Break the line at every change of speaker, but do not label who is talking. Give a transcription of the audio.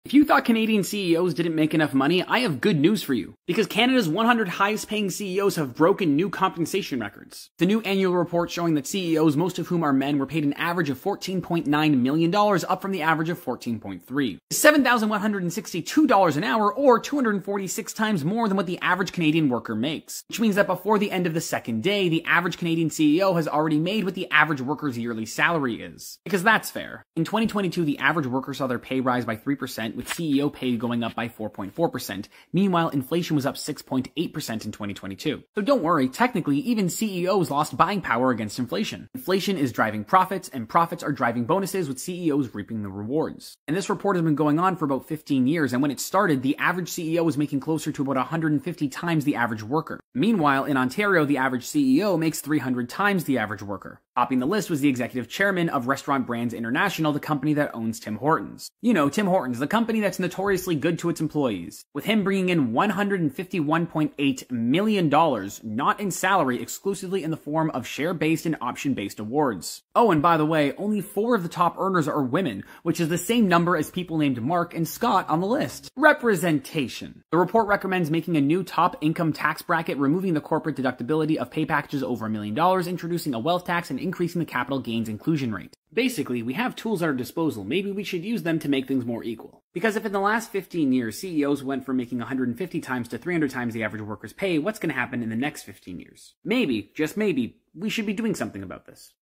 If you thought Canadian CEOs didn't make enough money, I have good news for you. Because Canada's 100 highest paying CEOs have broken new compensation records. The new annual report showing that CEOs, most of whom are men, were paid an average of $14.9 million, up from the average of $14.3. $7,162 an hour, or 246 times more than what the average Canadian worker makes. Which means that before the end of the second day, the average Canadian CEO has already made what the average worker's yearly salary is. Because that's fair. In 2022, the average worker saw their pay rise by 3%, with CEO pay going up by 4.4%. Meanwhile, inflation was up 6.8% in 2022. So don't worry, technically, even CEOs lost buying power against inflation. Inflation is driving profits, and profits are driving bonuses, with CEOs reaping the rewards. And this report has been going on for about 15 years, and when it started, the average CEO was making closer to about 150 times the average worker. Meanwhile, in Ontario, the average CEO makes 300 times the average worker. Topping the list was the executive chairman of Restaurant Brands International, the company that owns Tim Hortons. You know, Tim Hortons, the company that's notoriously good to its employees, with him bringing in $151.8 million, not in salary, exclusively in the form of share-based and option-based awards. Oh, and by the way, only 4 of the top earners are women, which is the same number as people named Mark and Scott on the list. Representation. The report recommends making a new top income tax bracket, removing the corporate deductibility of pay packages over $1 million, introducing a wealth tax, and increasing the capital gains inclusion rate. Basically, we have tools at our disposal. Maybe we should use them to make things more equal. Because if in the last 15 years, CEOs went from making 150 times to 300 times the average worker's pay, what's going to happen in the next 15 years? Maybe, just maybe, we should be doing something about this.